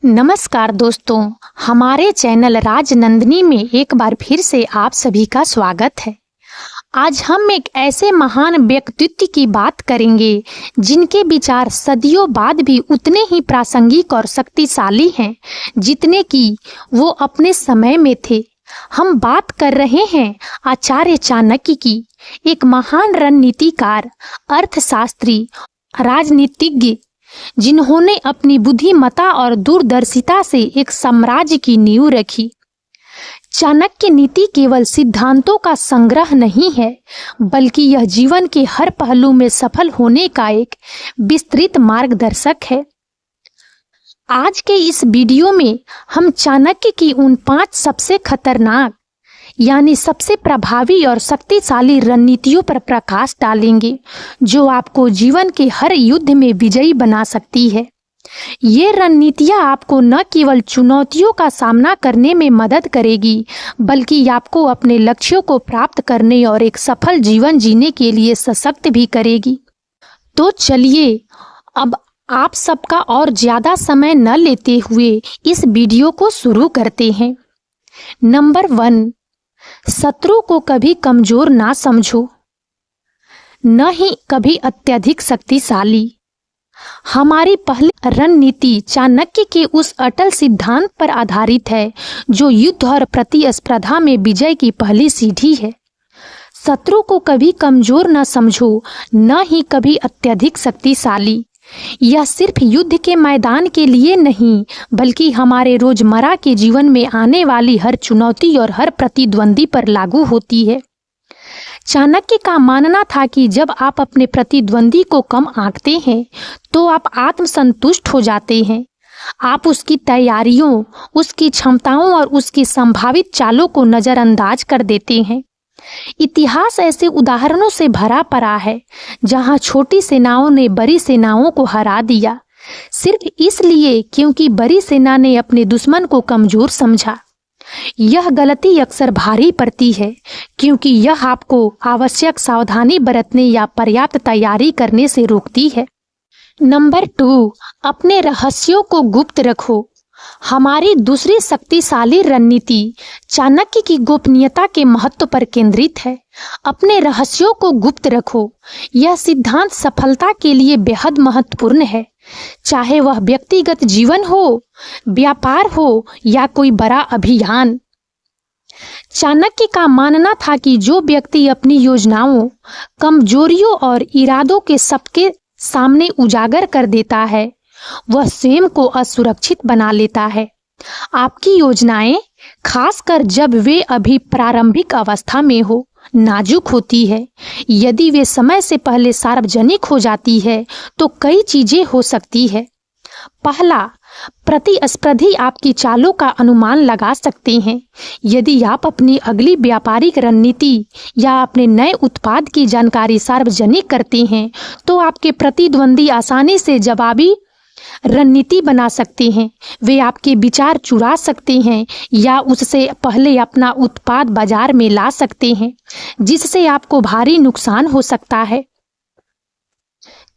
नमस्कार दोस्तों, हमारे चैनल राजनंदिनी में एक बार फिर से आप सभी का स्वागत है। आज हम एक ऐसे महान व्यक्तित्व की बात करेंगे जिनके विचार सदियों बाद भी उतने ही प्रासंगिक और शक्तिशाली हैं जितने कि वो अपने समय में थे। हम बात कर रहे हैं आचार्य चाणक्य की, एक महान रणनीतिकार, अर्थशास्त्री, राजनीतिज्ञ जिन्होंने अपनी बुद्धिमत्ता और दूरदर्शिता से एक साम्राज्य की नींव रखी। चाणक्य नीति केवल सिद्धांतों का संग्रह नहीं है, बल्कि यह जीवन के हर पहलू में सफल होने का एक विस्तृत मार्गदर्शक है। आज के इस वीडियो में हम चाणक्य की उन 5 सबसे खतरनाक यानी सबसे प्रभावी और शक्तिशाली रणनीतियों पर प्रकाश डालेंगे जो आपको जीवन के हर युद्ध में विजयी बना सकती है। ये रणनीतियाँ आपको न केवल चुनौतियों का सामना करने में मदद करेगी, बल्कि आपको अपने लक्ष्यों को प्राप्त करने और एक सफल जीवन जीने के लिए सशक्त भी करेगी। तो चलिए अब आप सबका और ज़्यादा समय न लेते हुए इस वीडियो को शुरू करते हैं। नंबर 1, शत्रु को कभी कमजोर ना समझो, न ही कभी अत्यधिक शक्तिशाली। हमारी पहली रणनीति चाणक्य के उस अटल सिद्धांत पर आधारित है जो युद्ध और प्रतिस्पर्धा में विजय की पहली सीढ़ी है। शत्रु को कभी कमजोर न समझो, न ही कभी अत्यधिक शक्तिशाली। यह सिर्फ युद्ध के मैदान के लिए नहीं, बल्कि हमारे रोजमर्रा के जीवन में आने वाली हर चुनौती और हर प्रतिद्वंदी पर लागू होती है। चाणक्य का मानना था कि जब आप अपने प्रतिद्वंदी को कम आंकते हैं तो आप आत्मसंतुष्ट हो जाते हैं। आप उसकी तैयारियों, उसकी क्षमताओं और उसकी संभावित चालों को नजरअंदाज कर देते हैं। इतिहास ऐसे उदाहरणों से भरा पड़ा है जहां छोटी सेनाओं ने बड़ी सेनाओं को हरा दिया, सिर्फ इसलिए क्योंकि बड़ी सेना ने अपने दुश्मन को कमजोर समझा। यह गलती अक्सर भारी पड़ती है क्योंकि यह आपको आवश्यक सावधानी बरतने या पर्याप्त तैयारी करने से रोकती है। नंबर 2, अपने रहस्यों को गुप्त रखो। हमारी दूसरी शक्तिशाली रणनीति चाणक्य की गोपनीयता के महत्व पर केंद्रित है। अपने रहस्यों को गुप्त रखो। यह सिद्धांत सफलता के लिए बेहद महत्वपूर्ण है, चाहे वह व्यक्तिगत जीवन हो, व्यापार हो या कोई बड़ा अभियान। चाणक्य का मानना था कि जो व्यक्ति अपनी योजनाओं, कमजोरियों और इरादों के सबके सामने उजागर कर देता है वह स्वयं को असुरक्षित बना लेता है। आपकी योजनाएं, खासकर जब वे अभी प्रारंभिक अवस्था में हो, नाजुक होती है। यदि वे समय से पहले सार्वजनिक हो जाती है तो कई चीजें हो सकती है। पहला, प्रतिस्पर्धी आपकी चालों का अनुमान लगा सकते हैं। यदि आप अपनी अगली व्यापारिक रणनीति या अपने नए उत्पाद की जानकारी सार्वजनिक करते हैं तो आपके प्रतिद्वंदी आसानी से जवाबी रणनीति बना सकते हैं। वे आपके विचार चुरा सकते हैं या उससे पहले अपना उत्पाद बाजार में ला सकते हैं, जिससे आपको भारी नुकसान हो सकता है।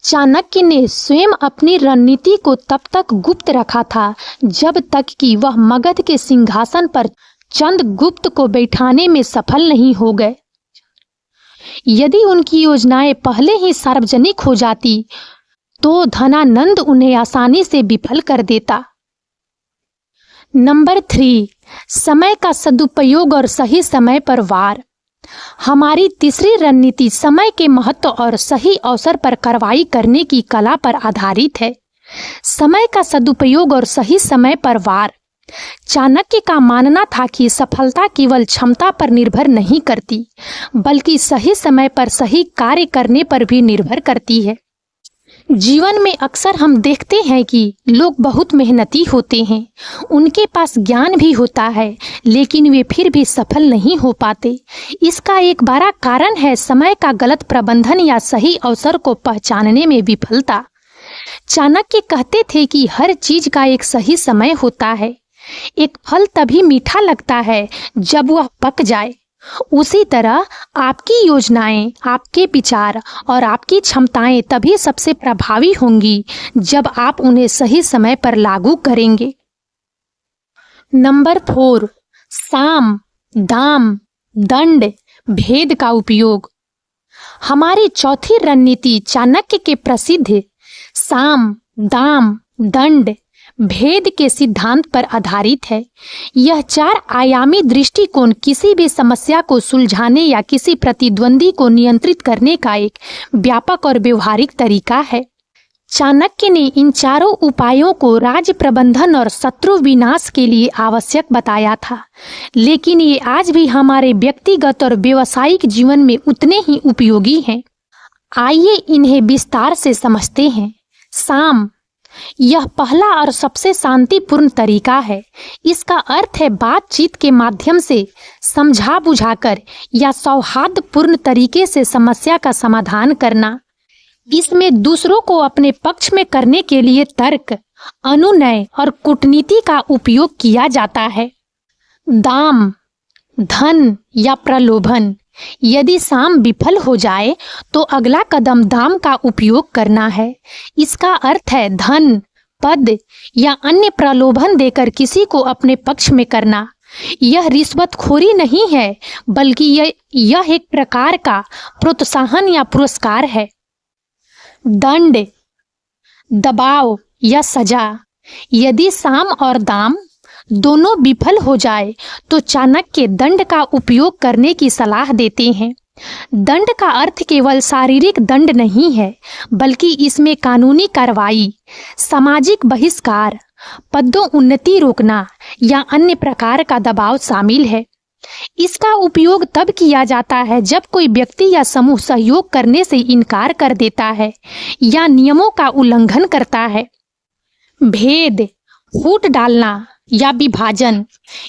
चाणक्य ने स्वयं अपनी रणनीति को तब तक गुप्त रखा था जब तक कि वह मगध के सिंहासन पर चंद्रगुप्त को बैठाने में सफल नहीं हो गए। यदि उनकी योजनाएं पहले ही सार्वजनिक हो जाती तो धनानंद उन्हें आसानी से विफल कर देता। नंबर 3, समय का सदुपयोग और सही समय पर वार। हमारी तीसरी रणनीति समय के महत्व और सही अवसर पर कार्रवाई करने की कला पर आधारित है। समय का सदुपयोग और सही समय पर वार। चाणक्य का मानना था कि सफलता केवल क्षमता पर निर्भर नहीं करती, बल्कि सही समय पर सही कार्य करने पर भी निर्भर करती है। जीवन में अक्सर हम देखते हैं कि लोग बहुत मेहनती होते हैं, उनके पास ज्ञान भी होता है, लेकिन वे फिर भी सफल नहीं हो पाते। इसका एक बड़ा कारण है समय का गलत प्रबंधन या सही अवसर को पहचानने में विफलता। चाणक्य कहते थे कि हर चीज का एक सही समय होता है। एक फल तभी मीठा लगता है जब वह पक जाए। उसी तरह आपकी योजनाएं, आपके विचार और आपकी क्षमताएं तभी सबसे प्रभावी होंगी जब आप उन्हें सही समय पर लागू करेंगे। नंबर 4, साम, दाम, दंड, भेद का उपयोग। हमारी चौथी रणनीति चाणक्य के प्रसिद्ध साम, दाम, दंड, भेद के सिद्धांत पर आधारित है। यह 4 आयामी दृष्टिकोण किसी भी समस्या को सुलझाने या किसी प्रतिद्वंदी को नियंत्रित करने का एक व्यापक और व्यवहारिक तरीका है। चाणक्य ने इन चारों उपायों को राज्य प्रबंधन और शत्रु विनाश के लिए आवश्यक बताया था, लेकिन ये आज भी हमारे व्यक्तिगत और व्यावसायिक जीवन में उतने ही उपयोगी हैं। आइए इन्हें विस्तार से समझते हैं। साम, यह पहला और सबसे शांतिपूर्ण तरीका है। इसका अर्थ है बातचीत के माध्यम से समझा बुझाकर या सौहार्दपूर्ण तरीके से समस्या का समाधान करना। इसमें दूसरों को अपने पक्ष में करने के लिए तर्क, अनुनय और कूटनीति का उपयोग किया जाता है। दाम, धन या प्रलोभन। यदि साम विफल हो जाए तो अगला कदम दाम का उपयोग करना है। इसका अर्थ है धन, पद या अन्य प्रलोभन देकर किसी को अपने पक्ष में करना। यह रिश्वतखोरी नहीं है, बल्कि यह एक प्रकार का प्रोत्साहन या पुरस्कार है। दंड, दबाव या सजा। यदि साम और दाम दोनों विफल हो जाए तो चाणक्य दंड का उपयोग करने की सलाह देते हैं। दंड का अर्थ केवल शारीरिक दंड नहीं है, बल्कि इसमें कानूनी कार्रवाई, सामाजिक बहिष्कार, पदोन्नति रोकना या अन्य प्रकार का दबाव शामिल है। इसका उपयोग तब किया जाता है जब कोई व्यक्ति या समूह सहयोग करने से इनकार कर देता है या नियमों का उल्लंघन करता है। भेद, फूट डालना या विभाजन।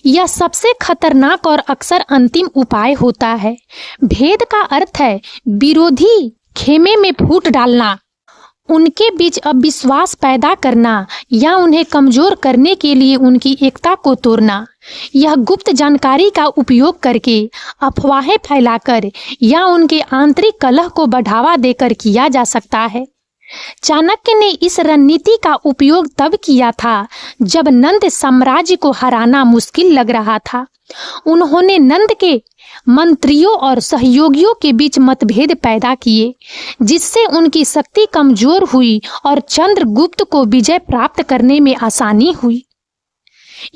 यह सबसे खतरनाक और अक्सर अंतिम उपाय होता है। भेद का अर्थ है विरोधी खेमे में फूट डालना, उनके बीच अविश्वास पैदा करना या उन्हें कमजोर करने के लिए उनकी एकता को तोड़ना। यह गुप्त जानकारी का उपयोग करके, अफवाहें फैलाकर या उनके आंतरिक कलह को बढ़ावा देकर किया जा सकता है। चाणक्य ने इस रणनीति का उपयोग तब किया था जब नंद साम्राज्य को हराना मुश्किल लग रहा था। उन्होंने नंद के मंत्रियों और सहयोगियों के बीच मतभेद पैदा किए, जिससे उनकी शक्ति कमजोर हुई और चंद्रगुप्त को विजय प्राप्त करने में आसानी हुई।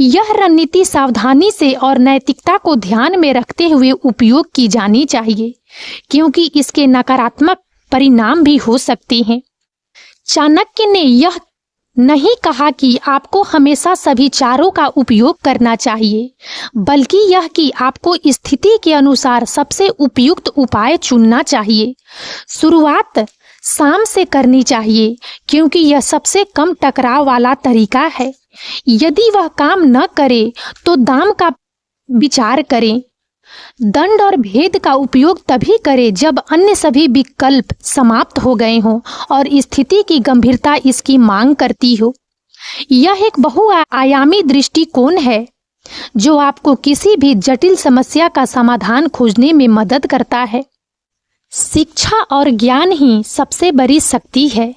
यह रणनीति सावधानी से और नैतिकता को ध्यान में रखते हुए उपयोग की जानी चाहिए, क्योंकि इसके नकारात्मक परिणाम भी हो सकते हैं। चाणक्य ने यह नहीं कहा कि आपको हमेशा सभी चारों का उपयोग करना चाहिए, बल्कि यह कि आपको स्थिति के अनुसार सबसे उपयुक्त उपाय चुनना चाहिए। शुरुआत साम से करनी चाहिए, क्योंकि यह सबसे कम टकराव वाला तरीका है। यदि वह काम न करे तो दाम का विचार करें। दंड और भेद का उपयोग तभी करें जब अन्य सभी विकल्प समाप्त हो गए हों और स्थिति की गंभीरता इसकी मांग करती हो। यह एक बहुआयामी दृष्टिकोण है जो आपको किसी भी जटिल समस्या का समाधान खोजने में मदद करता है। शिक्षा और ज्ञान ही सबसे बड़ी शक्ति है।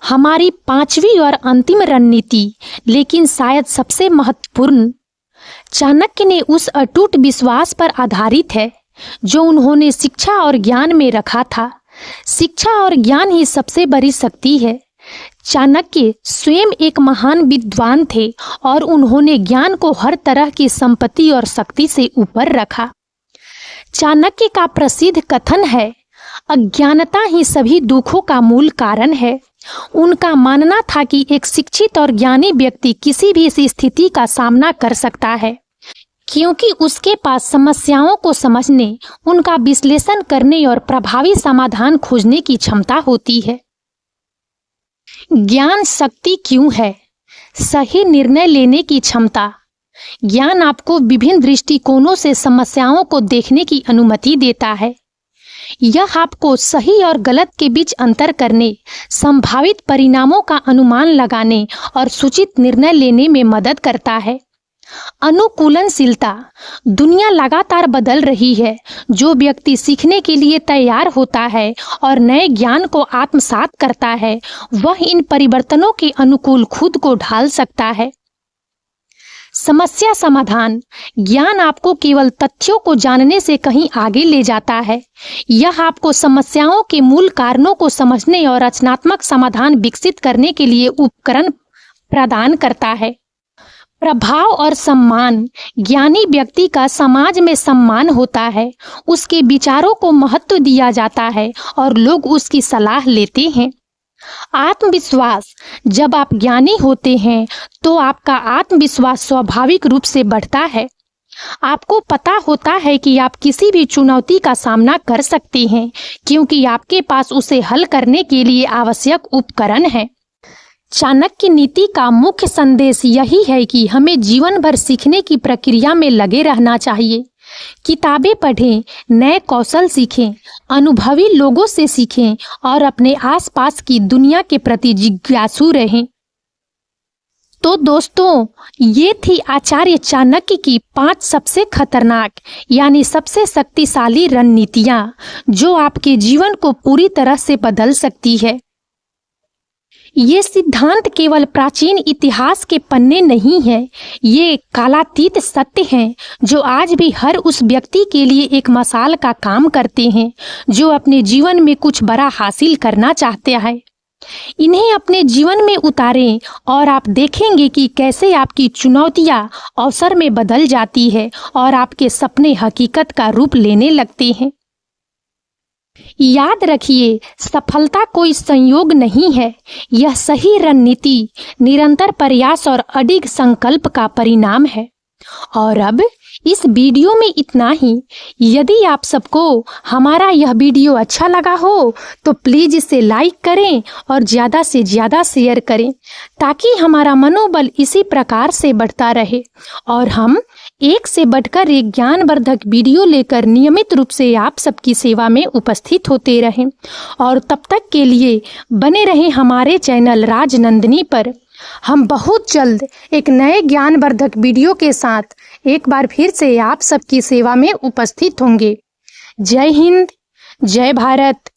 हमारी 5वीं और अंतिम रणनीति, लेकिन शायद सबसे महत्वपूर्ण, चाणक्य ने उस अटूट विश्वास पर आधारित है जो उन्होंने शिक्षा और ज्ञान में रखा था। शिक्षा और ज्ञान ही सबसे बड़ी शक्ति है। चाणक्य स्वयं एक महान विद्वान थे और उन्होंने ज्ञान को हर तरह की संपत्ति और शक्ति से ऊपर रखा। चाणक्य का प्रसिद्ध कथन है, अज्ञानता ही सभी दुखों का मूल कारण है। उनका मानना था कि एक शिक्षित और ज्ञानी व्यक्ति किसी भी स्थिति का सामना कर सकता है, क्योंकि उसके पास समस्याओं को समझने, उनका विश्लेषण करने और प्रभावी समाधान खोजने की क्षमता होती है। ज्ञान शक्ति क्यों है? सही निर्णय लेने की क्षमता। ज्ञान आपको विभिन्न दृष्टिकोणों से समस्याओं को देखने की अनुमति देता है। यह आपको सही और गलत के बीच अंतर करने, संभावित परिणामों का अनुमान लगाने और सूचित निर्णय लेने में मदद करता है। अनुकूलनशीलता। दुनिया लगातार बदल रही है। जो व्यक्ति सीखने के लिए तैयार होता है और नए ज्ञान को आत्मसात करता है, वह इन परिवर्तनों के अनुकूल खुद को ढाल सकता है। समस्या समाधान। ज्ञान आपको केवल तथ्यों को जानने से कहीं आगे ले जाता है। यह आपको समस्याओं के मूल कारणों को समझने और रचनात्मक समाधान विकसित करने के लिए उपकरण प्रदान करता है। प्रभाव और सम्मान। ज्ञानी व्यक्ति का समाज में सम्मान होता है, उसके विचारों को महत्व दिया जाता है और लोग उसकी सलाह लेते हैं। आत्मविश्वास। जब आप ज्ञानी होते हैं तो आपका आत्मविश्वास स्वाभाविक रूप से बढ़ता है। आपको पता होता है कि आप किसी भी चुनौती का सामना कर सकते हैं, क्योंकि आपके पास उसे हल करने के लिए आवश्यक उपकरण हैं। चाणक्य नीति का मुख्य संदेश यही है कि हमें जीवन भर सीखने की प्रक्रिया में लगे रहना चाहिए। किताबें पढ़ें, नए कौशल सीखें, अनुभवी लोगों से सीखें और अपने आसपास की दुनिया के प्रति जिज्ञासु रहें। तो दोस्तों, ये थी आचार्य चाणक्य की 5 सबसे खतरनाक यानी सबसे शक्तिशाली रणनीतियां, जो आपके जीवन को पूरी तरह से बदल सकती है। ये सिद्धांत केवल प्राचीन इतिहास के पन्ने नहीं है, ये कालातीत सत्य हैं जो आज भी हर उस व्यक्ति के लिए एक मशाल का काम करते हैं जो अपने जीवन में कुछ बड़ा हासिल करना चाहते हैं। इन्हें अपने जीवन में उतारें और आप देखेंगे कि कैसे आपकी चुनौतियां अवसर में बदल जाती है और आपके सपने हकीकत का रूप लेने लगते हैं। याद रखिए, सफलता कोई संयोग नहीं है, यह सही रणनीति, निरंतर प्रयास और अडिग संकल्प का परिणाम है। और अब इस वीडियो में इतना ही। यदि आप सबको हमारा यह वीडियो अच्छा लगा हो तो प्लीज इसे लाइक करें और ज़्यादा से ज़्यादा शेयर करें, ताकि हमारा मनोबल इसी प्रकार से बढ़ता रहे और हम एक से बढ़कर एक ज्ञानवर्धक वीडियो लेकर नियमित रूप से आप सबकी सेवा में उपस्थित होते रहें। और तब तक के लिए बने रहें हमारे चैनल राजनंदिनी पर। हम बहुत जल्द एक नए ज्ञानवर्धक वीडियो के साथ एक बार फिर से आप सबकी सेवा में उपस्थित होंगे। जय हिंद, जय भारत।